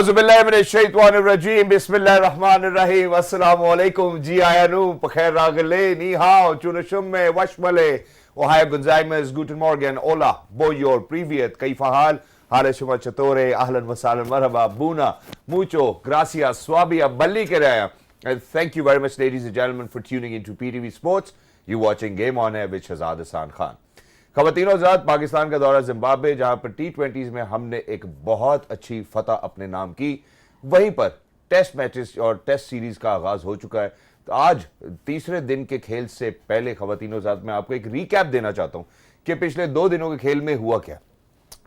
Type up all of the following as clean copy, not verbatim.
औज़ुबिल्लाहिमिनश्शैतानिर्रजीम बिस्मिल्लाहिर्रहमानिर्रहीम अस्सलामुअलैकुम जी आयानू बखैर रागले नी हाओ चुनशुम वशमले ओहाय गुंजाइमस guten morgen hola boyor privyet kaifa hal hale shuma chatore ahlan wa sahlan marhaba buna mucho gracias swabia balli keraya and thank you very much ladies and gentlemen for tuning into PTV Sports. You watching Game On Air with Shahzad Hasan Khan. ख़वातीन हज़रात, पाकिस्तान का दौरा Zimbabwe जहां पर T20s में हमने एक बहुत अच्छी फतह अपने नाम की, वहीं पर टेस्ट मैचेस और टेस्ट सीरीज का आगाज हो चुका है। तो आज तीसरे दिन के खेल से पहले ख़वातीन हज़रात मैं आपको एक रिकैप देना चाहता हूं कि पिछले 2 दिनों के खेल में हुआ क्या।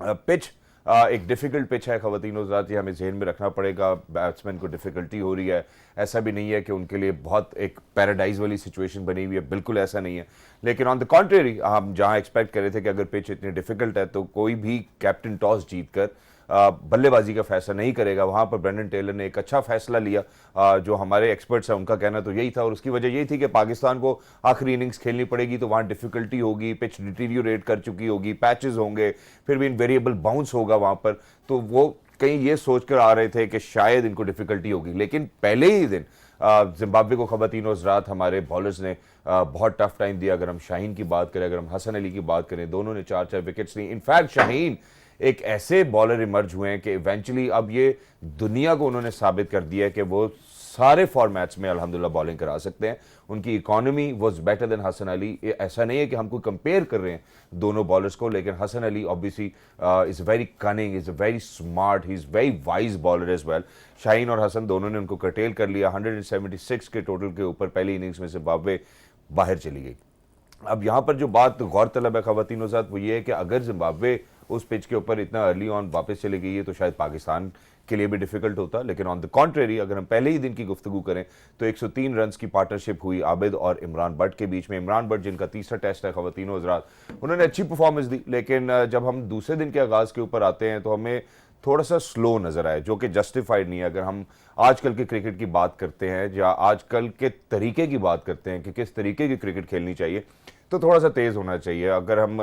पिच एक डिफिकल्ट पिच है ख़वातीन हज़रात, ये हमें जहन में रखना पड़ेगा। बैट्समैन को डिफिकल्टी हो रही है, ऐसा भी नहीं है कि उनके लिए बहुत एक पैराडाइज वाली सिचुएशन बनी हुई है, बिल्कुल ऐसा नहीं है। लेकिन ऑन द कॉन्ट्रेरी हम जहां एक्सपेक्ट कर रहे थे कि अगर पिच इतनी डिफिकल्ट है तो कोई भी कैप्टन टॉस जीतकर बल्लेबाजी का फैसला नहीं करेगा, वहां पर ब्रेंडन टेलर ने एक अच्छा फैसला लिया। जो हमारे एक्सपर्ट्स हैं उनका कहना तो यही था, और उसकी वजह यही थी कि पाकिस्तान को आखिरी इनिंग्स खेलनी पड़ेगी तो वहां डिफिकल्टी होगी, पिच डिटीरियोरेट कर चुकी होगी, पैचेस होंगे, फिर भी इनवेरिएबल बाउंस होगा वहां पर। तो वो कहीं ये सोचकर आ रहे थे कि शायद इनको डिफिकल्टी होगी, लेकिन पहले ही दिन जिम्बाब्वे को ख़वातीन हज़रात हमारे बॉलर्स ने बहुत टफ टाइम दिया। अगर हम शाहीन की बात करें, अगर हम हसन अली की बात करें, दोनों ने 4-4 विकेट्स ली। इनफैक्ट शाहीन एक ऐसे बॉलर इमर्ज हुए हैं कि इवेंचुअली अब ये दुनिया को उन्होंने साबित कर दिया है कि वो सारे फॉर्मेट्स में अल्हम्दुलिल्लाह बॉलिंग करा सकते हैं। उनकी economy was better than Hasan Ali. ऐसा नहीं है कि हमको कंपेयर कर रहे हैं दोनों बॉलर्स को, लेकिन Hasan Ali obviously is very cunning, is very smart, he is very wise bowler as well. Shaheen और हसन दोनों ने उनको कर्टेल कर लिया। 176 के टोटल के ऊपर पहली इनिंग्स में जिम्बाब्वे बाहर चली गई। अब यहाँ पर जो बात गौरतलब है ख़वातीन के साथ वो ये है कि अगर जिम्बाब्वे उस पिच के ऊपर इतना अर्ली ऑन वापस चली गई है तो शायद पाकिस्तान के लिए भी डिफिकल्ट होता। लेकिन ऑन द कॉन्ट्रेरी अगर हम पहले ही दिन की गुफ्तगू करें तो 103 रन की पार्टनरशिप हुई आबिद और इमरान भट्ट के बीच में। इमरान भट्ट जिनका तीसरा टेस्ट है ख़वातीन हज़रात, उन्होंने अच्छी परफॉर्मेंस दी, लेकिन जब हम दूसरे दिन के आगाज़ के ऊपर आते हैं तो हमें थोड़ा सा स्लो नजर आया, जो कि जस्टिफाइड नहीं है। अगर हम आजकल के क्रिकेट की बात करते हैं या आजकल के तरीके की बात करते हैं कि किस तरीके की क्रिकेट खेलनी चाहिए, तो थोड़ा सा तेज़ होना चाहिए। अगर हम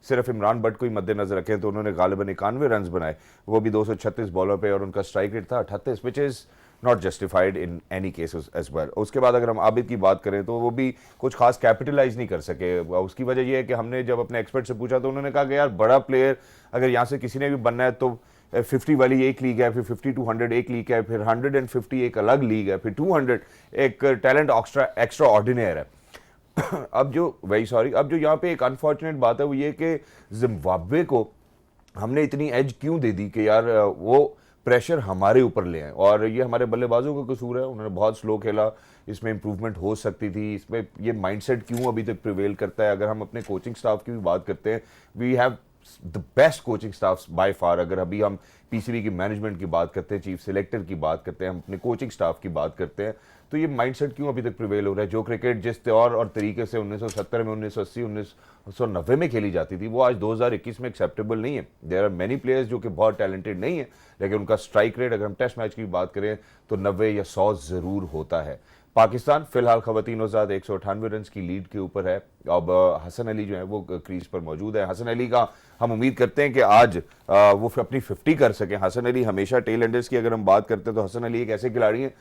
सिर्फ इमरान भट्ट को ही मद्देनजर रखें तो उन्होंने गालिबन 91 रन बनाए, वो भी 236 बॉलों पे, और उनका स्ट्राइक रेट था 38, which is not justified in any cases as well. उसके बाद अगर हम आबिद की बात करें तो वो भी कुछ खास कैपिटलाइज नहीं कर सके। उसकी वजह यह है कि हमने जब अपने एक्सपर्ट से पूछा तो उन्होंने कहा कि यार बड़ा प्लेयर अगर यहाँ से किसी ने भी बनना है तो 50 वाली एक लीग है, फिर 50 to 100 एक लीग है, फिर 150 एक अलग लीग है, फिर 200 एक टैलेंट एक्स्ट्रा ऑर्डिनरी है। अब जो यहाँ पे एक अनफॉर्चुनेट बात है वो ये कि जिम्बाब्वे को हमने इतनी एज क्यों दे दी कि यार वो प्रेशर हमारे ऊपर ले आए, और ये हमारे बल्लेबाजों का कसूर है। उन्होंने बहुत स्लो खेला, इसमें इंप्रूवमेंट हो सकती थी। इसमें ये माइंडसेट क्यों अभी तक प्रिवेल करता है। अगर हम अपने कोचिंग स्टाफ की भी बात करते हैं, we have the best coaching staff by far. अगर अभी हम पीसीबी की मैनेजमेंट की बात करते हैं, चीफ सिलेक्टर की बात करते हैं, हम अपने कोचिंग स्टाफ की बात करते हैं, तो ये माइंडसेट क्यों अभी तक प्रिवेल हो रहा है। जो क्रिकेट जिस तौर और तरीके से 1970 में, 1980, 1990 में खेली जाती थी, वो आज 2021 में एक्सेप्टेबल नहीं है। देयर आर मेनी प्लेयर्स जो कि बहुत टैलेंटेड नहीं है, लेकिन उनका स्ट्राइक रेट अगर हम टेस्ट मैच की बात करें तो 90 या 100 जरूर होता है। पाकिस्तान फिलहाल ख़वातीन हज़रात 198 रन की लीड के ऊपर है। अब हसन अली जो है वो क्रीज पर मौजूद है। हसन अली का हम उम्मीद करते हैं कि आज वो अपनी 50 कर सकें। हसन अली हमेशा टेल एंडर्स की अगर हम बात करते हैं तो हसन अली एक ऐसे खिलाड़ी हैं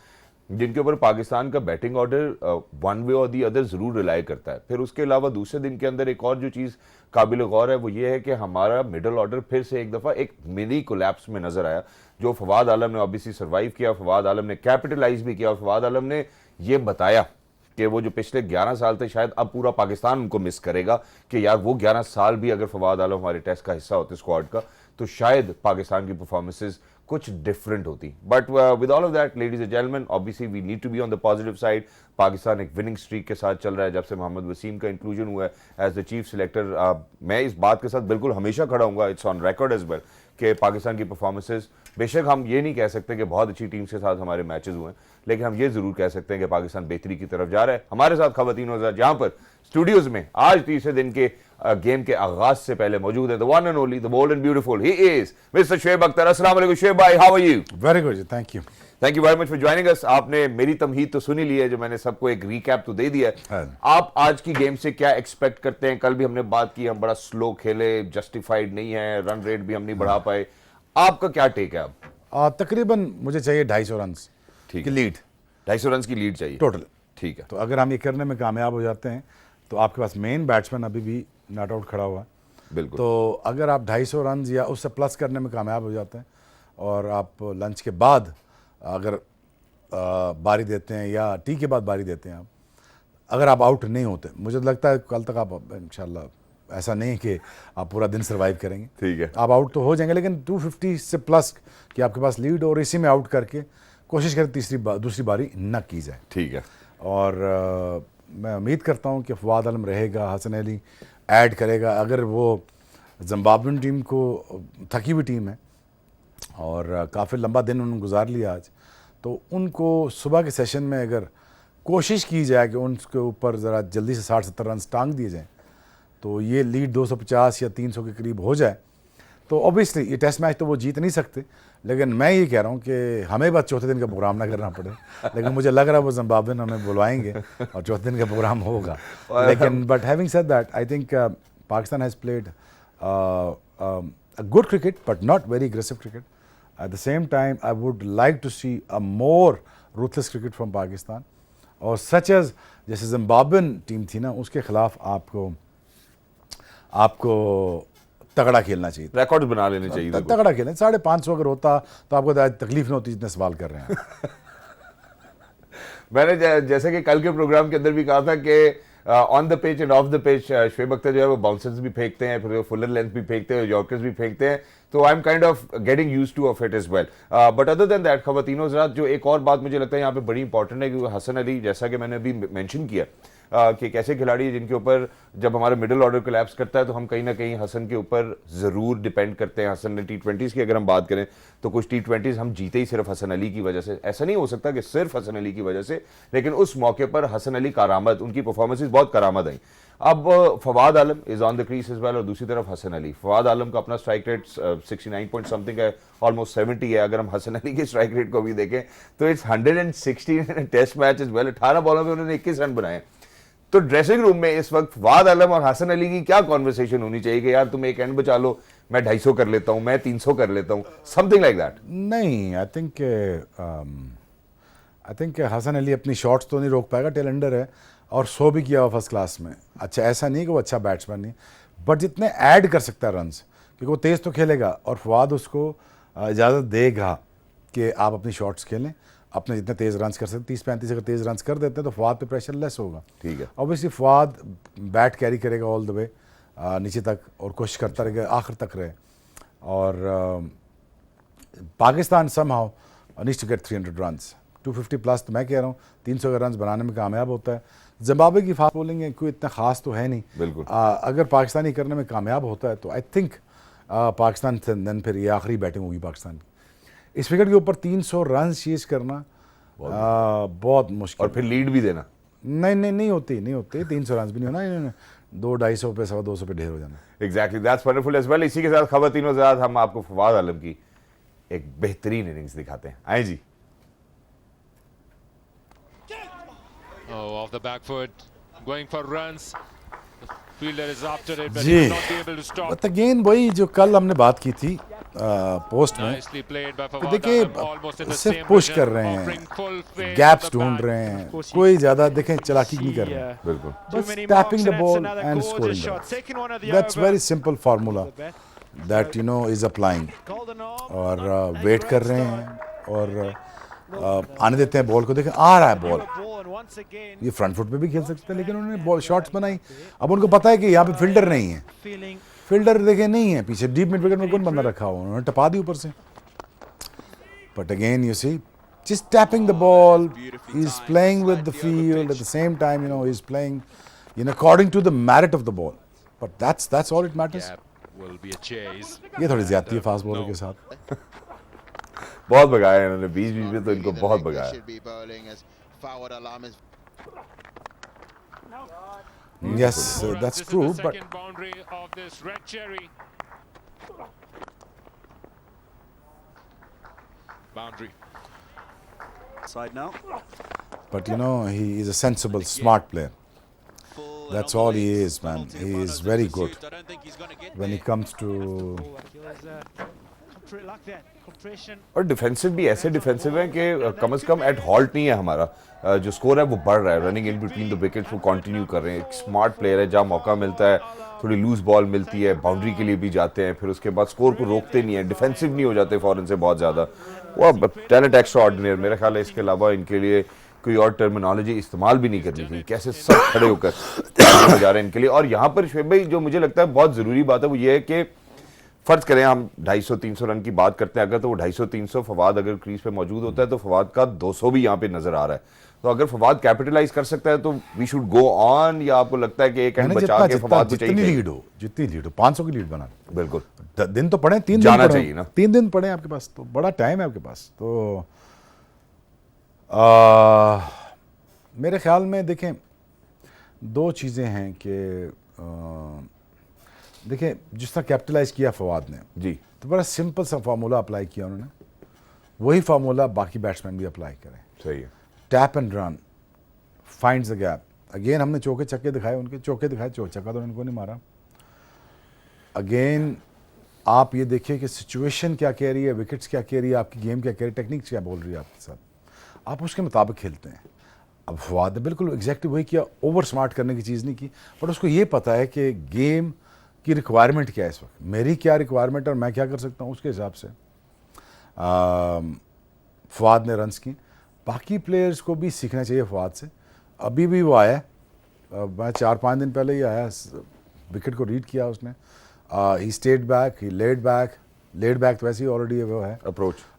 जिनके ऊपर पाकिस्तान का बैटिंग ऑर्डर वन वे और दी अदर जरूर रिलाई करता है। फिर उसके अलावा दूसरे दिन के अंदर एक और जो चीज़ काबिल गौर है वो ये है कि हमारा मिडल ऑर्डर फिर से एक दफ़ा एक मिनी कोलैप्स में नजर आया। जो फवाद आलम ने ऑब्वियसली सर्वाइव किया, फवाद आलम ने कैपिटलाइज भी किया, और फवाद आलम ने ये बताया कि वो जो पिछले 11 साल थे शायद अब पूरा पाकिस्तान उनको मिस करेगा कि यार वो 11 साल भी अगर फवाद आलम हमारे टेस्ट का हिस्सा होते स्क्वाड का तो शायद पाकिस्तान की परफॉर्मेंसेस कुछ डिफरेंट होती। But with all of that ladies and gentleman, obviously we need to be on the positive side. Pakistan एक विनिंग स्ट्रीक के साथ चल रहा है जब से मोहम्मद वसीम का इंक्लूजन हुआ है एज द चीफ सिलेक्टर। मैं इस बात के साथ बिल्कुल हमेशा खड़ा हूँ, it's on record as well, कि पाकिस्तान की परफॉर्मेंसेस, बेशक हम ये नहीं कह सकते कि बहुत अच्छी टीम्स के साथ हमारे मैचेस हुए हैं, लेकिन हम ये जरूर कह सकते हैं कि पाकिस्तान बेहतरी की तरफ जा रहा है। हमारे साथ ख़वातीन हज़रात जहां पर स्टूडियोज में आज तीसरे दिन के गेम के आगाज से पहले मौजूद है the one and only, the bold and beautiful, he is mister Shoaib Akhtar. अस्सलाम वालेकुम शुएब भाई, how are you? Very good, thank you. Thank you very much for joining us. आपने मेरी तमहीद तो सुनी ली है, जो मैंने सबको एक रिकैप तो दे दिया है। आप आज की गेम से क्या एक्सपेक्ट करते हैं? कल भी हमने बात की, हम बड़ा स्लो खेले, जस्टिफाइड नहीं है, रन रेट भी हम नहीं बढ़ा पाए। आपका क्या टेक है? तकरीबन मुझे चाहिए 250 रन ठीक की है। लीड 250 रन की लीड चाहिए टोटल। ठीक है। तो अगर हम ये करने में कामयाब हो जाते हैं तो आपके पास मेन बैट्समैन अभी भी नॉट आउट खड़ा हुआ है। बिल्कुल। तो अगर आप 250 रन या उससे प्लस करने में कामयाब हो जाते हैं और आप लंच के बाद अगर बारी देते हैं या टी के बाद बारी देते हैं आप, अगर आप आउट नहीं होते, मुझे लगता है कल तक आप इंशाल्लाह ऐसा नहीं कि आप पूरा दिन सर्वाइव करेंगे। ठीक है। आप आउट तो हो जाएंगे, लेकिन 250 से प्लस कि आपके पास लीड और इसी में आउट करके कोशिश करें दूसरी बारी न की जाए। ठीक है। और मैं उम्मीद करता हूं कि फवाद आलम रहेगा, हसन अली ऐड करेगा। अगर वो जिम्बाब्वेन टीम को, थकी हुई टीम है और काफ़ी लंबा दिन उन्होंने गुजार लिया आज, तो उनको सुबह के सेशन में अगर कोशिश की जाए कि उनके ऊपर ज़रा जल्दी से 60-70 रन टांग दिए जाएँ तो ये लीड 250 या 300 के करीब हो जाए, तो ऑब्वियसली ये टेस्ट मैच तो वो जीत नहीं सकते। लेकिन मैं ये कह रहा हूँ कि हमें बस चौथे दिन का प्रोग्राम ना करना पड़े, लेकिन मुझे लग रहा है वो जिम्बाब्वेन हमें बुलवाएंगे और चौथे दिन का प्रोग्राम होगा। लेकिन but having said that, I think Pakistan has played a good cricket but not very aggressive cricket. At the same time, I would like to see a more ruthless cricket from Pakistan, और such as जैसे Zimbabwean team थी ना, उसके खिलाफ आपको तगड़ा खेलना चाहिए, रिकॉर्ड बना लेने चाहिए। तगड़ा खेलें। 550 अगर होता तो आपको तकलीफ नहीं होती जितने सवाल कर रहे हैं। मैंने जैसे कि कल के प्रोग्राम के अंदर भी कहा था कि on the pitch end of the pitch Shoaib Akhtar जो है वो बाउंसर्स भी फेंकते हैं, फिर फुलर लेंथ भी फेंकते हैं, यॉर्कर्स भी फेंकते हैं, तो I am kind of getting used to of it as well. But other than that, खवातीनो हज़रात, जो एक और बात मुझे लगता है यहाँ पे बड़ी इंपॉर्टेंट है कि हसन अली, जैसा कि मैंने अभी मेंशन किया कि कैसे खिलाड़ी जिनके ऊपर जब हमारा मिडिल ऑर्डर कोलैप्स करता है तो हम कहीं ना कहीं हसन के ऊपर ज़रूर डिपेंड करते हैं। हसन ने T20s की अगर हम बात करें तो कुछ T20s हम जीते ही सिर्फ हसन अली की वजह से। ऐसा नहीं हो सकता कि सिर्फ हसन अली की वजह से, लेकिन उस मौके पर हसन अली करामत, उनकी परफॉर्मेंसेज बहुत करामत आई। अब Fawad Alam is on the crease as well, और दूसरी तरफ हसन अली। फवाद आलम का अपना स्ट्राइक रेट 69 पॉइंट समथिंग है, ऑलमोस्ट 70 है। अगर हम हसन अली के स्ट्राइक रेट को भी देखें तो it's 116 test match as well. 18 बॉलों में उन्होंने 21 रन बनाए। तो ड्रेसिंग रूम में इस वक्त फवाद आलम और हसन अली की क्या कॉन्वर्सेशन होनी चाहिए कि यार तुम एक एंड बचा लो, मैं 250 कर लेता हूं, मैं 300 कर लेता हूं, समथिंग लाइक दैट? नहीं, आई थिंक हसन अली अपनी शॉट्स तो नहीं रोक पाएगा, टेलेंडर है और 100 भी किया हुआ फर्स्ट क्लास में। अच्छा, ऐसा नहीं कि वो अच्छा बैट्समैन नहीं, बट जितने ऐड कर सकता है रन्स, क्योंकि वो तेज़ तो खेलेगा और फवाद उसको इजाज़त देगा कि आप अपनी शॉट्स खेलें, अपने जितने तेज़ रन्स कर सकते। 30-35 अगर तेज़ रन्स कर देते हैं तो फवाद पे प्रेशर लेस होगा। ठीक है। ऑब्वियसली फवाद बैट कैरी करेगा ऑल द वे नीचे तक और कोशिश करता रहेगा आखिर तक रहे। और Pakistan somehow needs to get 300 runs, 250 plus. तो मैं कह रहा हूँ 300 रन बनाने में कामयाब होता है। जिम्बाब्वे की फास्ट बॉलिंग है, कोई इतना खास तो है नहीं। बिल्कुल। अगर पाकिस्तानी करने में कामयाब होता है तो आई थिंक पाकिस्तान से फिर ये आखिरी बैटिंग होगी पाकिस्तान की। इस विकेट के ऊपर 300 रन चेज करना बहुत मुश्किल, और फिर लीड भी देना। नहीं होती 300 रन भी नहीं होना, 200-250 पे 200 पे ढेर हो जाना। Exactly, that's wonderful as well. इसी के साथ खवातीनो हज़रात, हम आपको फवाद आलम की एक बेहतरीन इनिंग्स दिखाते हैं। आए जी। Oh, off the back foot, going for runs. The fielder is after it, but जी, he will not be able to stop. But again वही जो कल हमने बात की थी पोस्ट में, Nicely played by तो Fawad देखिए Alam, almost in the सिर्फ same पुश position, कर रहे offering full हैं, faith गैप्स at the ढूंढ back. रहे हैं, कोई ज्यादा देखें चलाकी नहीं कर रहे हैं, बिल्कुल। बस tapping the ball and scoring. That's very simple formula that you know is applying. और वेट कर रहे हैं और आने देते हैं बॉल को। देखें आ रहा है बॉल, ये फ्रंट फुट पे भी खेल सकते हैं, लेकिन उन्होंने बॉल शॉट्स बनाई। अब उनको पता है कि यहाँ पे फील्डर नहीं है, फील्डर देखे नहीं है पीछे, डीप मिड विकेट में कौन बंदा रखा हुआ, उन्होंने टपा दी ऊपर से। But again you see just tapping the ball, he's playing with the field at the same time, you know, he's playing according to the merit of the ball, but that's all it matters. Will be a chase. ये थोड़ी ज्यादती है fast bowler के साथ। बहुत भगाया है इन्होंने, बीच में तो इनको बहुत भगाया। Yes, that's This is true, the but second boundary of this red cherry. Boundary. Side now. he is a sensible, smart player. That's all he is, man. He is very good when it comes to और defensive भी ऐसे defensive है कि कम से कम eight halt नहीं है हमारा। जो स्कोर है वो बढ़ रहा है, running in between the wickets वो कंटिन्यू कर रहे हैं। एक स्मार्ट प्लेयर है, जहाँ मौका मिलता है थोड़ी लूज बॉल मिलती है, बाउंड्री के लिए भी जाते हैं, फिर उसके बाद स्कोर को रोकते नहीं है, डिफेंसिव नहीं हो जाते फौरन से बहुत ज़्यादा। वो टैलेंट एक्स्ट्रा ऑर्डिनरी। मेरा ख्याल है इसके अलावा इनके लिए कोई और टर्मिनोलॉजी इस्तेमाल भी नहीं करनी चाहिए। कैसे सब खड़े होकर जा रहे हैं इनके लिए। और यहाँ पर शुएब भाई जो मुझे लगता है बहुत ज़रूरी बात है वो ये है कि फर्ज करें हम 250-300 रन की बात करते हैं, अगर तो वो 250-300 फवाद अगर क्रीज पे मौजूद होता है तो फवाद का 200 भी यहाँ पे नजर आ रहा है। तो अगर फवाद कैपिटलाइज कर सकता है तो वी शुड गो ऑन, या आपको लगता है कि एक एंड बचा के फवाद को चाहिए? जितनी लीड हो 500 की लीड बना। बिल्कुल, दिन तो पड़े, 3 जाना दिन पड़े, चाहिए ना। 3 दिन पड़े आपके पास, तो बड़ा टाइम है आपके पास। तो मेरे ख्याल में देखें 2 चीज़ें हैं कि देखें जिस तरह कैपिटलाइज किया फवाद ने जी, तो बड़ा सिंपल सा फार्मूला अप्लाई किया उन्होंने, वही फार्मूला बाकी बैट्समैन भी अप्लाई करें। सही है। Tap and run, finds the gap. Again हमने चौके छक्के दिखाए, उनके चौके दिखाए, छक्का तो उनको नहीं मारा। अगेन आप ये देखिए कि सिचुएशन क्या कह रही है, विकेट्स क्या कह रही है, आपकी गेम क्या कह रही है, टेक्निक्स क्या बोल रही है आपके साथ, आप उसके मुताबिक खेलते हैं। अब फवाद ने बिल्कुल एग्जैक्टली वही किया, ओवर स्मार्ट करने की चीज़ नहीं की, बट उसको ये पता है कि गेम की रिक्वायरमेंट क्या है इस वक्त, मेरी क्या रिक्वायरमेंट और मैं क्या कर सकता हूँ, उसके हिसाब से फवाद ने रन्स की। बाकी प्लेयर्स को भी सीखना चाहिए फवाद से। अभी भी वो आया, मैं 4-5 दिन पहले ही आया, विकेट को रीड किया उसने। He stayed back, he laid back तो वैसे ही ऑलरेडी वो है।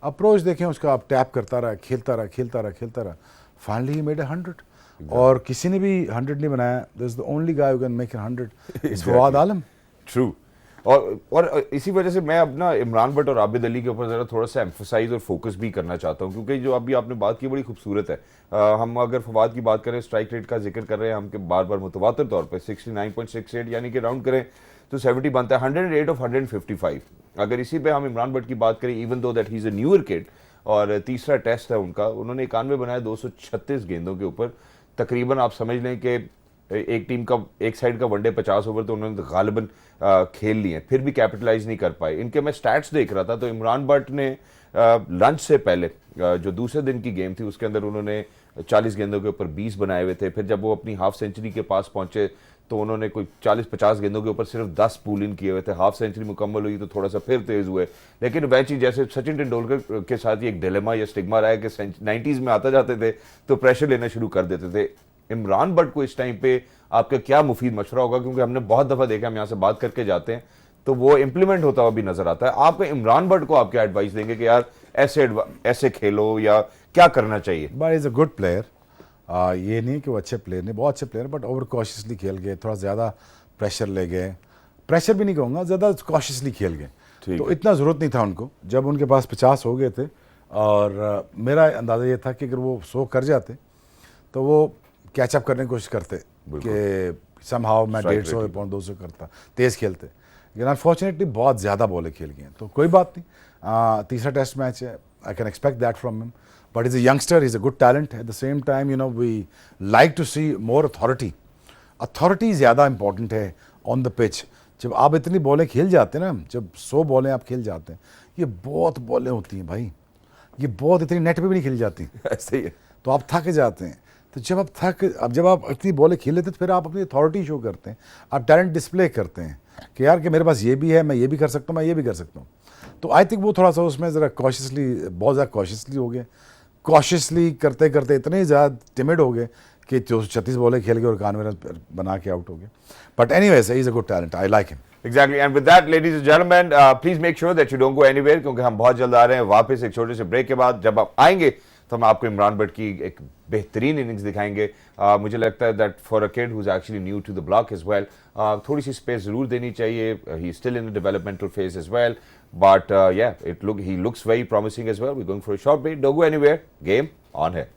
अप्रोच देखें उसका, आप टैप करता रहा, खेलता रहा। फाइनली ही मेड 100 और किसी ने भी 100 नहीं बनाया। This is the only guy who can make 100 is Fawad Alam. True. और इसी वजह से मैं अपना इमरान भट्ट और आबिद अली के ऊपर ज़रा थोड़ा सा एम्फोसाइज और फोकस भी करना चाहता हूँ, क्योंकि जो अभी आपने बात की बड़ी खूबसूरत है। हम अगर फवाद की बात करें, स्ट्राइक रेट का जिक्र कर रहे हैं हम कि बार बार मुतवातर तौर पर 69.68 यानी कि राउंड करें तो 70 बनता है, 108 ऑफ 155। अगर इसी पे हम इमरान भट्ट की बात करें, even though that he is a newer kid, और तीसरा टेस्ट है उनका, उन्होंने 91 बनाया 236 गेंदों के ऊपर। तकरीबन आप समझ लें कि एक टीम का एक साइड का वनडे 50 ओवर तो उन्होंने गालिबन खेल लिए, फिर भी कैपिटलाइज नहीं कर पाए। इनके मैं स्टैट्स देख रहा था तो इमरान भट्ट ने लंच से पहले जो दूसरे दिन की गेम थी उसके अंदर उन्होंने 40 गेंदों के ऊपर 20 बनाए हुए थे। फिर जब वो अपनी हाफ सेंचुरी के पास पहुंचे तो उन्होंने कोई 40-50 गेंदों के ऊपर सिर्फ 10 पुल इन किए हुए थे। हाफ सेंचुरी मुकम्मल हुई तो थोड़ा सा फिर तेज हुए, लेकिन वैसी जैसे सचिन तेंदुलकर के साथ ही एक डिलेमा या स्टिग्मा रहा है कि 90s में आता जाते थे तो प्रेशर लेना शुरू कर देते थे। इमरान भट्ट को इस टाइम पे आपका क्या मुफीद मशवरा होगा, क्योंकि हमने बहुत दफ़ा देखा, हम यहाँ से बात करके जाते हैं तो वो इंप्लीमेंट होता हुआ भी नजर आता है। आप इमरान भट्ट को आप क्या एडवाइस देंगे कि यार ऐसे खेलो या क्या करना चाहिए? But is a good player. ये नहीं कि वो अच्छे प्लेयर नहीं, बहुत अच्छे प्लेयर, बट ओवर कॉशियसली खेल गए, थोड़ा ज़्यादा प्रेशर ले गए। प्रेशर भी नहीं कहूँगा, ज़्यादा कॉशियसली खेल गए, तो इतना ज़रूरत नहीं था उनको। जब उनके पास 50 हो गए थे, और मेरा अंदाज़ा ये था कि अगर वो 100 कर जाते तो वो कैचअप करने की कोशिश करते कि समहाउ मैं 150 या 200 करता, तेज़ खेलते। लेकिन अनफॉर्चुनेटली बहुत ज़्यादा बॉलें खेल गए, तो कोई बात नहीं। तीसरा टेस्ट मैच है, I can expect that from him, but he's a youngster, he's a good talent. At the same time, you know, we like to see more authority. Authority ज़्यादा important है on the pitch. जब आप इतनी बॉलें खेल जाते हैं ना, जब 100 बॉलें आप खेल जाते हैं, ये बहुत बॉलें होती हैं भाई, ये बहुत इतनी नेट पे भी नहीं खेली जाती। ऐसे ही है। तो आप थक जाते हैं। तो जब आप इतनी बॉलें खेल लेते हैं तो फिर आप अपनी अथॉरिटी शो करते हैं, आप टैलेंट डिस्प्ले करते हैं कि यार कि मेरे पास ये भी है, मैं ये भी कर सकता हूँ, मैं ये भी कर सकता हूँ। तो आई थिंक वो थोड़ा सा उसमें ज़रा कॉशियसली, बहुत ज़्यादा कॉशियसली हो गए। कॉशियसली करते करते इतने ज़्यादा टिमिड हो गए कि 36 बॉलें खेल गए और 91 रन बना के आउट हो गए। But anyways, he is a good talent, I like him. Exactly, and with that, ladies and gentlemen, please make sure that you don't go anywhere, क्योंकि हम बहुत जल्द आ रहे हैं वापस एक छोटे से ब्रेक के बाद। जब आप आएंगे तो हम आपको इमरान भट्ट की एक बेहतरीन इनिंग्स दिखाएंगे। मुझे लगता है that for a kid who is actually new to the block as well, थोड़ी सी स्पेस जरूर देनी चाहिए। He is still in the developmental phase as well, but he looks very promising as well. We going for a short break, don't go anywhere, game on है।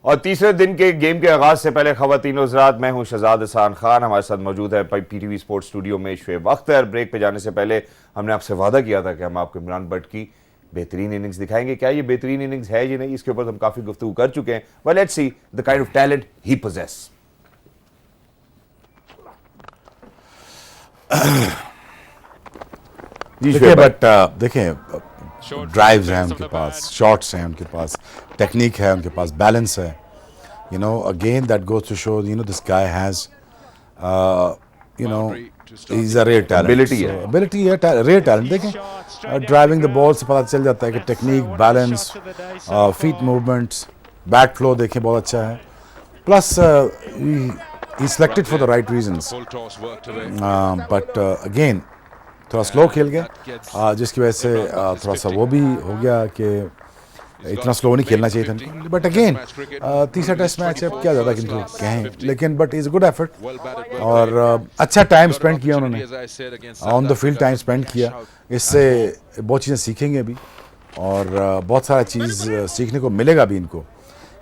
और तीसरे दिन के गेम के आगाज से पहले ख़वातीन व हज़रात, मैं हूं शहजाद हसन खान, हमारे साथ मौजूद है पीटीवी स्पोर्ट्स स्टूडियो में शुएब अख्तर। ब्रेक पे जाने से पहले हमने आपसे वादा किया था कि हम आपको इमरान भट्ट की बेहतरीन इनिंग्स दिखाएंगे। क्या ये बेहतरीन इनिंग्स है या नहीं, इसके ऊपर हम काफ़ी गुफ्तगू कर चुके हैं। But let's see the kind of talent he possesses. देखिए, बट देखें, ड्राइव्स हैं उनके पास, शॉट्स हैं उनके पास, टेक्निक है उनके पास, बैलेंस है. You know, again that goes to show, you know, this guy has, you know, he's a rare talent. Ability है. Ability है, rare talent. देखें, driving the ball से पता चल जाता है कि technique, balance, feet movements, bat flow देखें बहुत अच्छा है. Plus he selected for the right reasons. But again थोड़ा स्लो खेल गए, जिसकी वजह से थोड़ा सा वो भी हो गया कि इतना स्लो नहीं खेलना चाहिए था. बट अगेन तीसरा टेस्ट मैच है, अब क्या ज़्यादा किंतु कहें, लेकिन बट इज़ गुड एफर्ट और अच्छा टाइम स्पेंड किया उन्होंने, on the field time spend किया. इससे बहुत चीज़ें सीखेंगे अभी और बहुत सारा चीज़ सीखने को मिलेगा भी इनको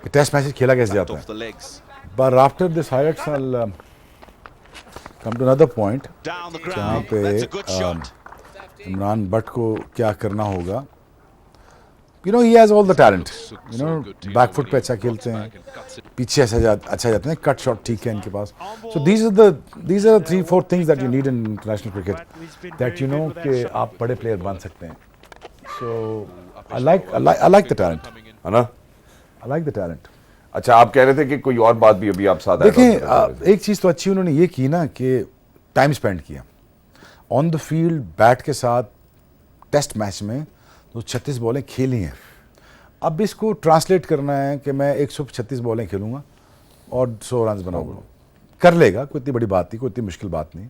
कि टेस्ट मैच खेला कैसे जाता है. But after this highlights I come to another point जहाँ पे इमरान भट्ट को क्या करना होगा. You know, he has all the talent. You know, back foot पे अच्छा खेलते हैं, पीछे अच्छा जाते हैं, कट शॉट ठीक है इनके पास. So these are the 3-4 things that you need in international cricket. That you know कि आप बड़े प्लेयर बन सकते हैं. So I like the talent. है ना? I like the talent. अच्छा, आप कह रहे थे कि कोई और बात भी अभी आप साथ देखें, एक चीज़ तो अच्छी उन्होंने ये की ना कि टाइम स्पेंड किया ऑन द फील्ड बैट के साथ. टेस्ट मैच में तो 36 बॉलें खेली हैं. अब इसको ट्रांसलेट करना है कि मैं 136 बॉलें खेलूंगा और 100 रन बनाऊंगा. कर लेगा, कोई इतनी बड़ी बात नहीं, कोई इतनी मुश्किल बात नहीं.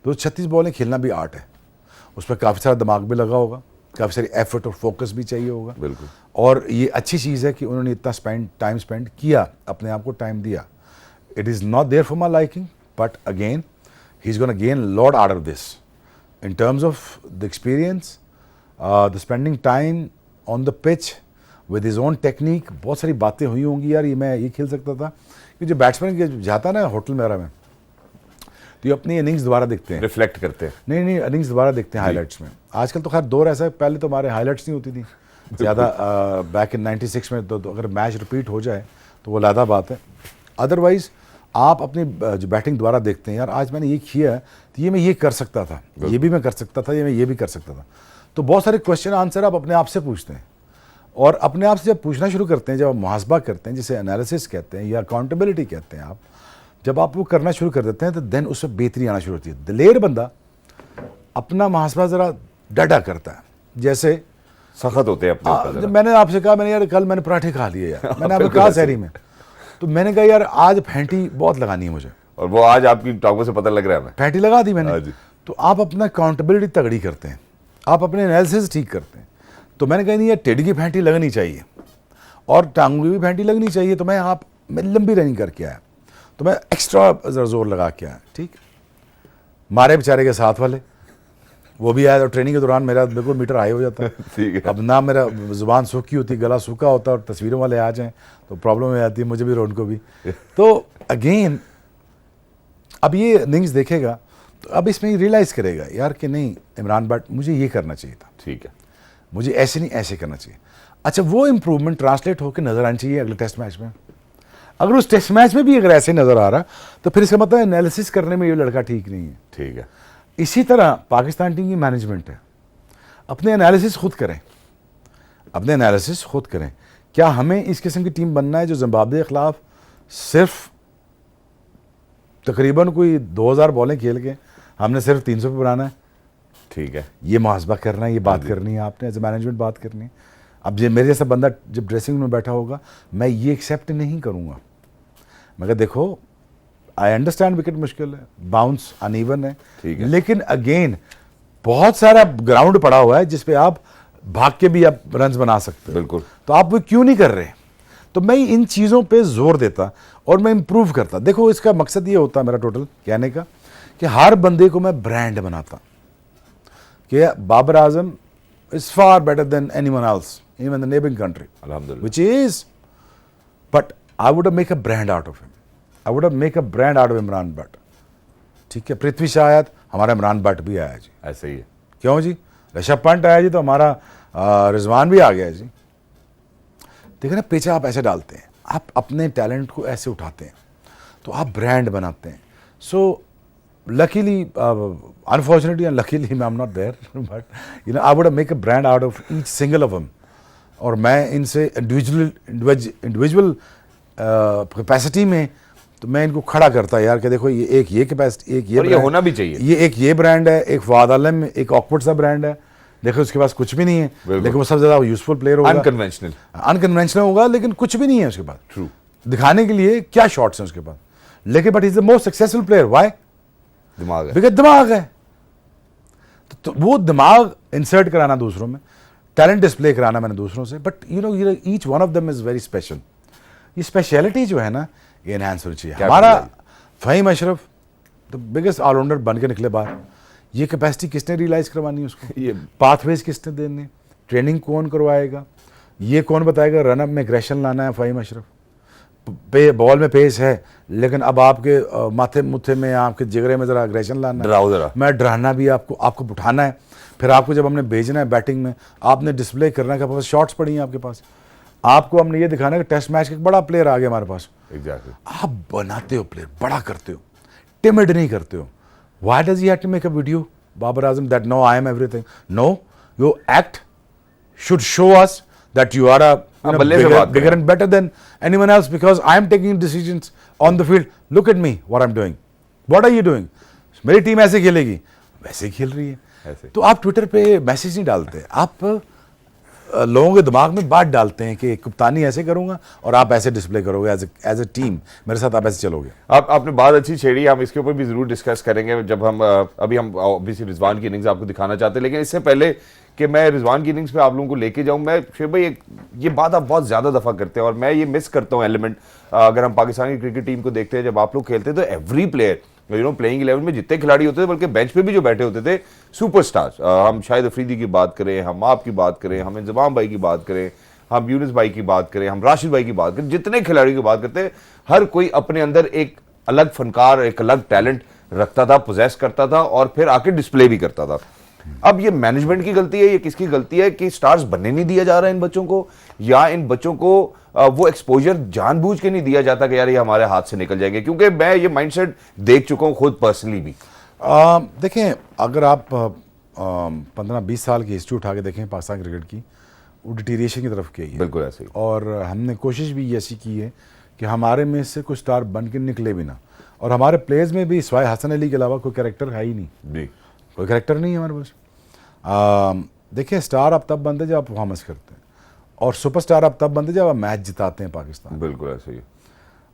तो 36 बॉलें खेलना भी आर्ट है, उस पर काफ़ी सारा दिमाग भी लगा होगा, काफ़ी सारी एफर्ट और फोकस भी चाहिए होगा. बिल्कुल. और ये अच्छी चीज़ है कि उन्होंने इतना टाइम स्पेंड किया, अपने आप को टाइम दिया. It is not there for my liking, but again he is gonna gain lot out of this in terms of the experience, the spending time on the pitch with his own technique. बहुत सारी बातें हुई होंगी यार, मैं ये खेल सकता था. कि जो बैट्समैन जाता है ना होटल में में, तो ये अपनी इनिंग्स दोबारा देखते हैं, रिफ्लेक्ट करते हैं. नहीं इनिंग्स दोबारा देखते हैं हाइलाइट्स में. आजकल तो खैर दौर ऐसा है, पहले तो हमारे हाइलाइट्स नहीं होती थी ज़्यादा. बैक इन 96 में तो अगर मैच रिपीट हो जाए तो वो लादा बात है. अदरवाइज आप अपनी जो बैटिंग दोबारा देखते हैं, यार आज मैंने ये किया तो ये मैं ये कर सकता था, ये भी मैं कर सकता था, ये मैं ये भी कर सकता था. तो बहुत सारे क्वेश्चन आंसर आप अपने आप से पूछते हैं और अपने आप से जब पूछना शुरू करते हैं, जब आप मुहासबा करते हैं, जिसे एनालिसिस कहते हैं या अकाउंटेबिलिटी कहते हैं, आप जब आप वो करना शुरू कर देते हैं तो देन उसमें बेहतरी आना शुरू होती है. दिलेर बंदा अपना मुहासबा ज़रा डटा करता है, जैसे सख्त होते हैं अपने. जब मैंने आपसे कहा, मैंने यार कल मैंने पराठे खा लिए यार, मैंने आपको कहा शहरी में, तो मैंने कहा यार आज फैंटी बहुत लगानी है मुझे, और वो आज आपकी टांगों से पता लग रहा है. मैं फैंटी लगा दी मैंने. तो आप अपना अकाउंटेबिलिटी तगड़ी करते हैं, आप अपने एनालिसिस ठीक करते हैं. तो मैंने कहा नहीं यार टेढ़ी की फैंटी लगनी चाहिए और टांगों की भी फैंटी लगनी चाहिए. तो मैं लंबी रनिंग करके आया, तो मैं एक्स्ट्रा जोर लगा के आया. ठीक, मारे बेचारे के साथ वाले वो भी आया, और ट्रेनिंग के दौरान मेरा बिल्कुल मीटर हाई हो जाता है. ठीक है. अब ना मेरा जुबान सूखी होती, गला सूखा होता और तस्वीरों वाले आ जाएं तो प्रॉब्लम हो जाती है मुझे भी और उनको भी. तो अगेन अब ये इनिंग्स देखेगा तो अब इसमें रियलाइज़ करेगा यार कि नहीं इमरान भट्ट मुझे ये करना चाहिए था. ठीक है, मुझे ऐसे नहीं ऐसे करना चाहिए. अच्छा, वो इंप्रूवमेंट ट्रांसलेट होकर नजर आनी चाहिए अगले टेस्ट मैच में. अगर उस टेस्ट मैच में भी अगर ऐसे नजर आ रहा तो फिर इसका मतलब एनालिसिस करने में ये लड़का ठीक नहीं है. ठीक है. इसी तरह पाकिस्तान टीम की मैनेजमेंट है, अपने एनालिसिस खुद करें, अपने एनालिसिस खुद करें. क्या हमें इस किस्म की टीम बनना है जो जिम्बाब्वे के खिलाफ सिर्फ तकरीबन कोई 2000 बॉलें खेल के हमने सिर्फ 300 पे बनाना है? ठीक है, ये मुहासबा करना है, ये बात करनी है आपने, एज ए मैनेजमेंट बात करनी है. अब ये मेरे जैसा बंदा जब ड्रेसिंग में बैठा होगा, मैं ये एक्सेप्ट नहीं करूँगा. मगर देखो, आई अंडरस्टैंड विकेट मुश्किल है, बाउंस अनइवन है, लेकिन अगेन बहुत सारा ग्राउंड पड़ा हुआ है जिस पे आप भाग के भी आप रन्स बना सकते हो. बिल्कुल. तो आप वो क्यों नहीं कर रहे? तो मैं इन चीज़ों पे जोर देता और मैं इंप्रूव करता. देखो, इसका मकसद ये होता मेरा टोटल कहने का कि हर बंदे को मैं ब्रांड बनाता कि Babar Azam is far better than anyone else even the neighbouring country, अल्हम्दुलिल्लाह, which is, but I would make a brand out of him. I would make a brand out of Imran Bhatt. ठीक है, पृथ्वी शाह आया, हमारा इमरान भट्ट भी आया जी. ऐसे ही है. क्यों जी? ऋषभ पंत आया जी तो हमारा रिजवान भी आ गया जी. देखो ना, पेचा आप ऐसे डालते हैं, आप अपने टैलेंट को ऐसे उठाते हैं तो आप ब्रांड बनाते हैं. सो luckily, unfortunately and luckily, I'm not there. But you know, I would have make a brand out of each single of them. और मैं इनसे इंडिविजुअल कैपेसिटी में तो मैं इनको खड़ा करता यार कि देखो ये कैपेसिटी, एक ये और ये brand- होना भी चाहिए। ये एक ब्रांड है, एक फवाद आलम, एक ऑकवर्ड सा ब्रांड है। देखो उसके पास कुछ भी नहीं है, लेकिन वो सबसे ज्यादा यूजफुल प्लेयर होगा, अनकन्वेंशनल होगा, लेकिन कुछ भी नहीं है उसके पास ट्रू दिखाने के लिए। क्या शॉट्स हैं उसके पास, लेकिन but is the most successful player. Why? दिमाग है। बिकॉज दिमाग है। तो वो दिमाग इंसर्ट कराना दूसरों में, टैलेंट डिस्प्ले कराना मैंने दूसरों से, but you know each one of them is very special. ये स्पेशलिटी जो है ना, ये एनहांस होनी चाहिए। हमारा Faheem Ashraf the biggest allrounder बन के निकले बाहर। ये कैपेसिटी किसने रियलाइज करवानी उसको, ये पाथवेज किसने देने, ट्रेनिंग कौन करवाएगा, ये कौन बताएगा रनअप में एग्रेशन लाना है। फ़हीम अशरफ बॉल में पेस है, लेकिन अब आपके माथे मुथे में, आपके जिगरे में जरा एग्रेशन लाना है, डराओ जरा। मैं डराना भी आपको उठाना है। फिर आपको जब हमने भेजना है बैटिंग में, आपने डिस्प्ले करना है कि आपके पास शॉट्स पड़ी हैं आपके पास, आपको हमने ये दिखाना है कि टेस्ट मैच का एक बड़ा प्लेयर आ गया हमारे पास। एग्जैक्टली। आप बनाते हो प्लेयर, बड़ा करते हो, टिमिड नहीं करते हो। Why does he have to make a video Babar Azam that no I am everything? No, your act should show us that you are a बल्ले से बात bigger and better than anyone else, because I am taking decisions on the field. Look at me, what I'm doing. What are you doing? मेरी team ऐसे खेलेगी, वैसे खेल रही है। ऐसे। तो आप ट्विटर पे मैसेज नहीं डालते, आप लोगों के दिमाग में बात डालते हैं कि कप्तानी ऐसे करूंगा और आप ऐसे डिस्प्ले करोगे एज ए टीम, मेरे साथ आप ऐसे चलोगे। आपने बात अच्छी छेड़ी, हम इसके ऊपर भी जरूर डिस्कस करेंगे जब हम अभी हम ऑब्वियसली रिजवान की इनिंग्स आपको दिखाना चाहते हैं, लेकिन इससे पहले कि मैं रिजवान की इनिंग्स पे आप लोगों को लेके जाऊं, मैं शेर भाई ये बात आप बहुत ज्यादा दफा करते हैं और मैं ये मिस करता हूं एलिमेंट। अगर हम पाकिस्तानी क्रिकेट टीम को देखते हैं, जब आप लोग खेलते हैं तो every player you know playing 11 में जितने खिलाड़ी होते थे, बल्कि बेंच पे भी जो बैठे होते थे सुपरस्टार्स, हम शाहिद अफरीदी की बात करें, हम आपकी बात करें, हम इंजमाम भाई की बात करें, हम यूनुस भाई की बात करें, हम राशिद भाई की बात करें, जितने खिलाड़ियों की बात करते हैं, हर कोई अपने अंदर एक अलग फनकार, एक अलग टैलेंट रखता था, पोजेस करता था और फिर आके डिस्प्ले भी करता था। अब ये मैनेजमेंट की गलती है, ये किसकी गलती है कि स्टार्स बनने नहीं दिया जा रहा है इन बच्चों को, या इन बच्चों को वो एक्सपोजर जानबूझ के नहीं दिया जाता कि यार ये हमारे हाथ से निकल जाएंगे? क्योंकि मैं ये माइंडसेट देख चुका हूं खुद पर्सनली भी। देखें, अगर आप 15-20 साल की हिस्ट्री उठा के देखें पाकिस्तान क्रिकेट की, वो डिटीरिएशन की तरफ गई है। बिल्कुल ऐसे ही। और हमने कोशिश भी ऐसी की है कि हमारे में से कुछ स्टार बन के निकले भी ना, और हमारे प्लेयर्स में भी सिवाय हसन अली के अलावा कोई कैरेक्टर है ही नहीं जी, कोई कैरेक्टर नहीं है हमारे पास। देखिए, स्टार आप तब बनते जब आप परफॉर्मेंस करते हैं, और सुपरस्टार आप तब बनते जब आप मैच जिताते हैं पाकिस्तान। बिल्कुल ऐसे ही।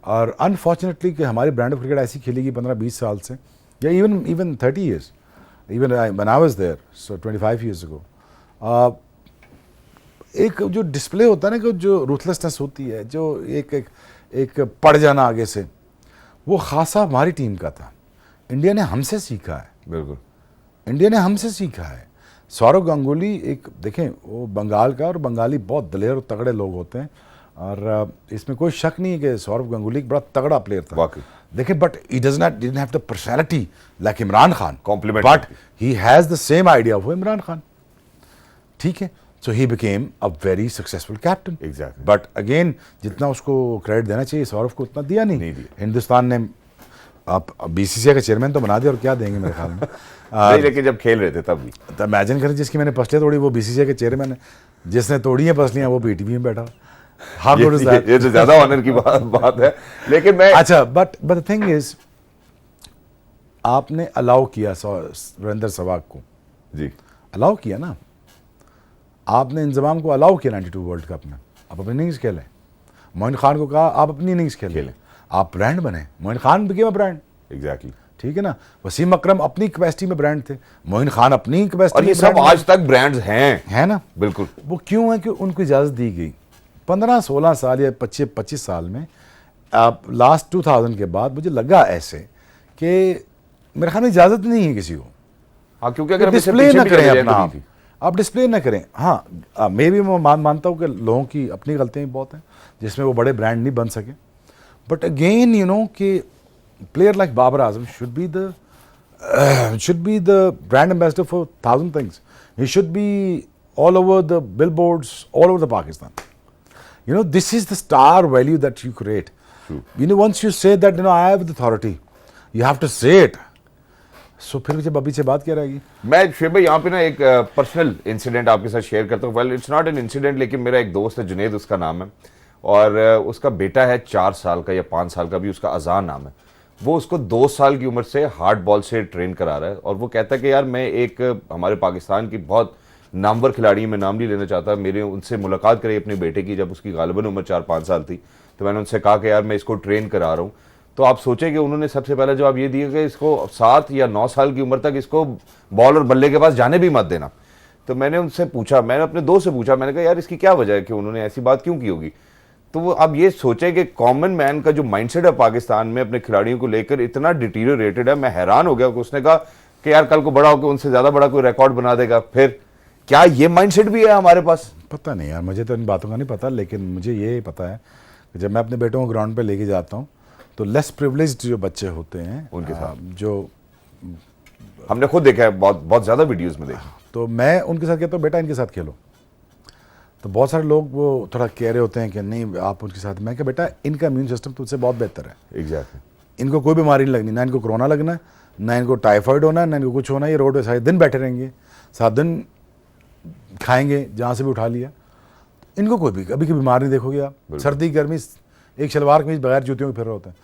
और अनफॉर्चुनेटली कि हमारी ब्रांड ऑफ क्रिकेट ऐसी खेलेगी 15-20 साल से, या even 30 years, even when I was there, so 25 years ago, एक जो डिस्प्ले होता है ना, कि जो रूथलेसनेस होती है, जो एक पड़ जाना आगे से, वो खासा हमारी टीम का था। इंडिया ने हमसे सीखा है, बिल्कुल इंडिया ने हमसे सीखा है। सौरव गांगुली एक, देखें, वो बंगाल का, और बंगाली बहुत दलेर और तगड़े लोग होते हैं, और इसमें कोई शक नहीं है कि सौरव गांगुली एक बड़ा तगड़ा प्लेयर था। वाकई। देखें, but he didn't have the personality like Imran Khan, Compliment but he has the same idea of Imran Khan. ठीक है, so he became a very successful captain. Exactly. But again, जितना उसको क्रेडिट देना चाहिए सौरव को, उतना दिया नहीं दिया। हिंदुस्तान ने। आप बीसीसीआई का चेयरमैन तो बना दिया, और क्या देंगे मेरे ख्याल में। नहीं, लेकिन जब खेल रहे थे तब भी तो इमेजिन करें, जिसकी मैंने पसलियाँ तोड़ी वो बीसीसीआई के चेयरमैन है, जिसने तोड़ी है पसलियाँ वो पीटीवी में बैठा। How good is that? ये तो ज्यादा ऑनर की बात है, लेकिन मैं अच्छा, बट द थिंग इज, आपने अलाउ किया वीरेंद्र सहवाग को, जी अलाउ किया ना, आपने इंजमाम को अलाउ किया 92 वर्ल्ड कप में, आप अपनी इनिंग्स खेलें। मोइन खान को कहा आप अपनी इनिंग्स खेलें, आप ब्रांड बने। Moin Khan became a brand, exactly. ठीक है ना। वसीम अकरम अपनी कैपेसिटी में ब्रांड थे, मोइन खान अपनी कैपेसिटी और ये में सब brand आज तक ब्रांड्स हैं, है ना। बिल्कुल। वो क्यों है कि उनको इजाज़त दी गई 15-16 साल या 25 साल में। आप लास्ट 2000 के बाद मुझे लगा ऐसे कि मेरे ख्याल में इजाज़त नहीं है किसी को, हाँ, क्योंकि अगर डिस्प्ले ना करें अपना आप डिस्प्ले ना करें। हाँ, मैं भी मानता हूँ कि लोगों की अपनी गलतियाँ भी बहुत हैं जिसमें वो बड़े ब्रांड नहीं बन सके, बट अगेन यू नो कि player like Babar Azam should be the brand ambassador for 1,000 things. He should be all over the billboards, all over the Pakistan. You know, this is the star value that you create. True. You know, once you say that, you know, I have the authority, you have to say it. सो फिर जब अभी से बात क्या रहेगी? मैं शेब भाई यहाँ पे ना एक पर्सनल इंसिडेंट आपके साथ शेयर करता हूँ। Well it's not an incident, लेकिन मेरा एक दोस्त है जुनेद, उसका नाम है, और उसका बेटा है 4 साल का या 5 साल का भी, उसका अजान नाम है। वो उसको 2 साल की उम्र से हार्ड बॉल से ट्रेन करा रहा है, और वो कहता है कि यार मैं एक हमारे पाकिस्तान की बहुत नामवर खिलाड़ी, मैं नाम नहीं लेना चाहता, मेरे उनसे मुलाकात करी अपने बेटे की जब उसकी गालिबन उम्र 4-5 साल थी, तो मैंने उनसे कहा कि यार मैं इसको ट्रेन करा रहा हूँ। तो आप सोचें कि उन्होंने सबसे पहले जवाब ये दिया कि इसको 7 या 9 साल की उम्र तक इसको बॉल और बल्ले के पास जाने भी मत देना। तो मैंने उनसे पूछा, मैंने अपने दोस्त से पूछा, मैंने कहा यार इसकी क्या वजह है कि उन्होंने ऐसी बात क्यों की होगी। तो वो अब ये सोचें कि कॉमन मैन का जो माइंडसेट है पाकिस्तान में अपने खिलाड़ियों को लेकर इतना डिटीरियोरेटेड है। मैं हैरान हो गया कि उसने कहा कि यार कल को बड़ा होकर उनसे ज़्यादा बड़ा कोई रिकॉर्ड बना देगा। फिर क्या ये माइंडसेट भी है हमारे पास? पता नहीं यार, मुझे तो इन बातों का नहीं पता, लेकिन मुझे ये पता है कि जब मैं अपने बेटों को ग्राउंड पे लेके जाता हूँ तो लेस प्रिविलेज्ड जो बच्चे होते हैं उनके साथ जो हमने खुद देखा है, बहुत बहुत ज़्यादा वीडियोज़ में देखा, तो मैं उनके साथ कहता हूँ बेटा इनके साथ खेलो। तो बहुत सारे लोग वो थोड़ा कह रहे होते हैं कि नहीं आप उनके साथ, मैं क्या बेटा इनका इम्यून सिस्टम तुझसे बहुत बेहतर है, एग्जैक्टली, इनको कोई बीमारी नहीं लगनी, ना इनको कोरोना लगना है, ना इनको टाइफाइड होना है, ना इनको कुछ होना है। ये रोड पे सारे दिन बैठे रहेंगे, 7 दिन खाएंगे जहाँ से भी उठा लिया, इनको कोई भी कभी की बीमार नहीं देखोगे आप। सर्दी गर्मी एक शलवार कमीज बगैर जूतियों के फिर रहे होते हैं,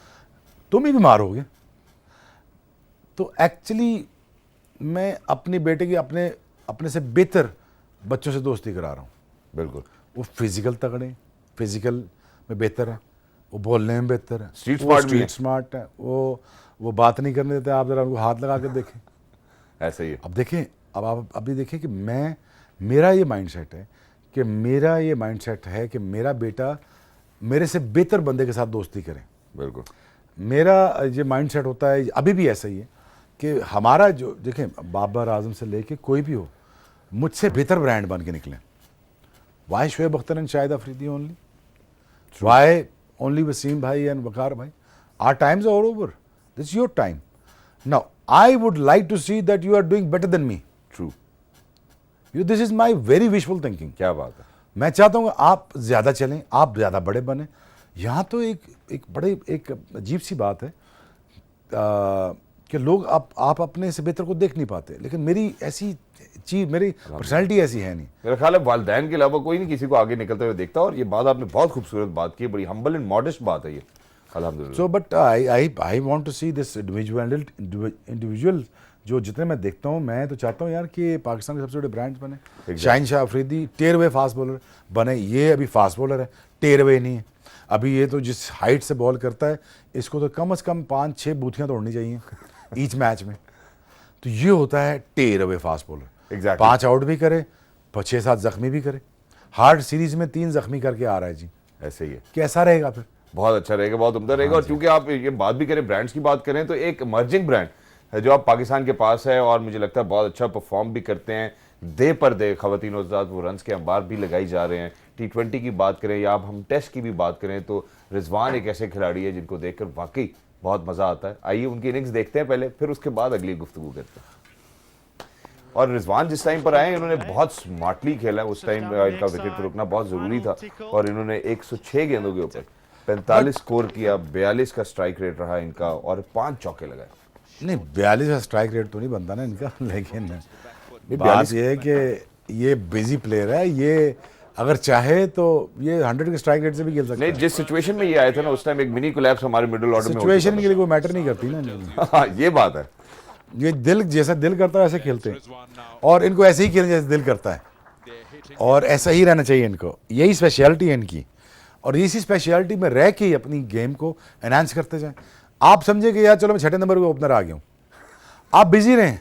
तुम ही बीमार होगे। तो एक्चुअली मैं अपनी बेटे की अपने से बेहतर बच्चों से दोस्ती करा रहा हूँ। बिल्कुल, वो फिजिकल तगड़े, फिजिकल में बेहतर है, वो बोलने में बेहतर है, स्ट्रीट वो स्मार्ट भी स्ट्रीट है। स्मार्ट है, वो बात नहीं करने देते। आप जरा उनको हाथ लगा कर देखें, ऐसे ही है। अब देखें, अब आप अभी देखें कि मेरा ये माइंडसेट है कि मेरा बेटा मेरे से बेहतर बंदे के साथ दोस्ती करे। बिल्कुल, मेरा ये माइंडसेट होता है, अभी भी ऐसा ही है कि हमारा जो देखें बाबर आजम से लेके कोई भी हो, मुझसे बेहतर ब्रांड बन के निकले। Why Shoaib Akhtar and Shahid Afridi only, why only Wasim भाई एंड वकार भाई? Our times are over, this is your time now. I would like to see that you are doing better than me. True, this is my very wishful thinking. क्या बात है। मैं चाहता हूँ आप ज़्यादा चलें, आप ज़्यादा बड़े बने। यहाँ तो एक अजीब सी बात है कि लोग आप अपने से बेहतर को देख नहीं पाते, लेकिन मेरी ऐसी चीज़, मेरी पर्सनैलिटी ऐसी है नहीं। मेरा ख्याल है वालिदैन के अलावा कोई नहीं किसी को आगे निकलते हुए देखता, और ये बात आपने बहुत खूबसूरत बात की, बड़ी हम्बल एंड मॉडेस्ट बात है ये, अल्हम्दुलिल्लाह। So but I want to see this individual जो जितने मैं देखता हूँ, मैं तो चाहता हूँ यार कि पाकिस्तान के सबसे बड़े ब्रांड्स बने। शाहीन शाह अफरीदी टेरवे फास्ट बॉलर बने, ये अभी फास्ट बॉलर है, टेरवे नहीं है। अभी ये तो जिस हाइट से बॉल करता है, इसको तो कम से कम 5-6 बूथियाँ तोड़नी चाहिए ईच मैच में। तो ये होता है टेरवे फास्ट बॉलर। Exactly. 5 आउट भी करे, 6-7 जख्मी भी करे। हार्ड सीरीज में 3 जख्मी करके आ रहा है जी, ऐसे ही है। कैसा रहेगा फिर? बहुत अच्छा रहेगा, बहुत उम्दा रहेगा। और क्योंकि आप ये बात भी करें, ब्रांड्स की बात करें, तो एक इमर्जिंग ब्रांड है जो आप पाकिस्तान के पास है, और मुझे लगता है बहुत अच्छा परफॉर्म भी करते हैं। दे पर दे खवातीन उस्ताद वो रन्स के अंबार भी लगाई जा रहे हैं। T20 की बात करें या अब हम टेस्ट की भी बात करें, तो रिजवान एक ऐसे खिलाड़ी है जिनको देखकर वाकई बहुत मज़ा आता है। आइए उनकी इनिंग्स देखते हैं पहले, फिर उसके बाद अगली गुफ्तगू करते हैं। और रिजवान जिस टाइम पर आए, इन्होंने बहुत स्मार्टली खेला है। उस टाइम इनका विकेट पर रुकना बहुत ज़रूरी था, और इन्होंने 106 गेंदों के ऊपर 45 स्कोर किया, 42 का स्ट्राइक रेट रहा इनका, और 5 चौके लगाए। नहीं, 42 का स्ट्राइक रेट तो नहीं बनता ना इनका, लेकिन बात 42 ये है कि ये बिजी प्लेयर है, ये अगर चाहे तो ये 100 के स्ट्राइक रेट से भी खेल सकता नहीं, है। जिस सिचुएशन में ये आए थे ना, उस टाइम एक मिनी कोलैप्स हमारे मिडिल ऑर्डर में सिचुएशन के लिए कोई मैटर नहीं करती ना, हाँ, ये बात है। ये दिल जैसा दिल करता है ऐसे खेलते हैं, और इनको ऐसे ही खेलने जैसे दिल करता है, और ऐसा ही रहना चाहिए इनको। यही स्पेशलिटी है इनकी, और इसी स्पेशलिटी में रह के ही अपनी गेम को एनहांस करते जाएं। आप समझे कि यार चलो मैं 6ठे नंबर पे ओपनर आ गया हूँ, आप बिजी रहें,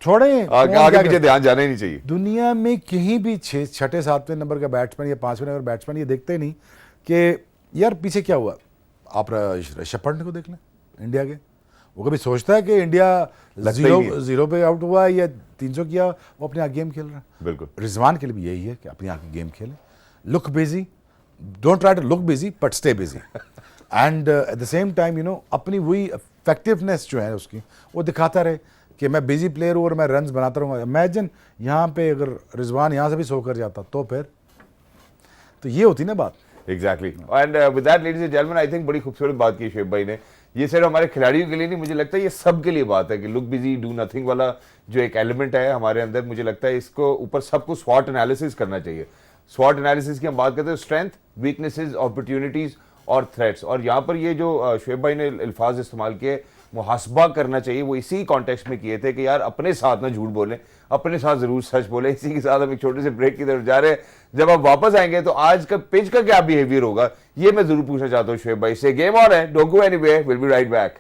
छोड़ें, आगे पीछे ध्यान जाना ही नहीं चाहिए। दुनिया में कहीं भी 6ठे 7वें नंबर का बैट्समैन या 5वें नंबर बैट्समैन ये देखते ही नहीं कि यार पीछे क्या हुआ। आप ऋषभ पंत को देख लें इंडिया के, वो कभी सोचता है कि इंडिया जीरो पे आउट हुआ या 300 किया, वो अपने आगे गेम खेल रहा है। बिल्कुल, रिजवान के लिए भी यही है कि अपनी आगे गेम खेले, look busy, don't try to look busy but stay busy, and at the same time you know अपनी वही इफेक्टिवनेस जो है उसकी वो दिखाता रहे कि मैं बिजी प्लेयर हूँ और मैं रन्स बनाता रहूँगा। इमेजिन यहाँ पे अगर रिजवान यहाँ से भी सो कर जाता तो फिर तो ये होती ना बात। Exactly. And with that ladies and gentleman, I think बड़ी खूबसूरत बात की शेब भाई ने ये सिर्फ हमारे खिलाड़ियों के लिए नहीं, मुझे लगता है ये सब के लिए बात है कि लुक बिजी डू नथिंग वाला जो एक एलिमेंट है हमारे अंदर, मुझे लगता है इसको ऊपर सबको स्वॉट एनालिसिस करना चाहिए। स्वॉट एनालिसिस की हम बात करते हैं, स्ट्रेंथ, वीकनेसेस, अपॉर्चुनिटीज और थ्रेट्स, और यहाँ पर ये जो शुएब भाई ने अल्फाज इस्तेमाल किए मुहासबा करना चाहिए, वो इसी कॉन्टेक्स्ट में किए थे कि यार अपने साथ ना झूठ बोलें, अपने साथ जरूर सच बोलें। इसी के साथ हम एक छोटे से ब्रेक की तरफ जा रहे हैं। जब आप वापस आएंगे तो आज का पिच का क्या बिहेवियर होगा ये मैं जरूर पूछना चाहता हूँ शुएब भाई से। गेम ऑन है, don't go anywhere, will be right back.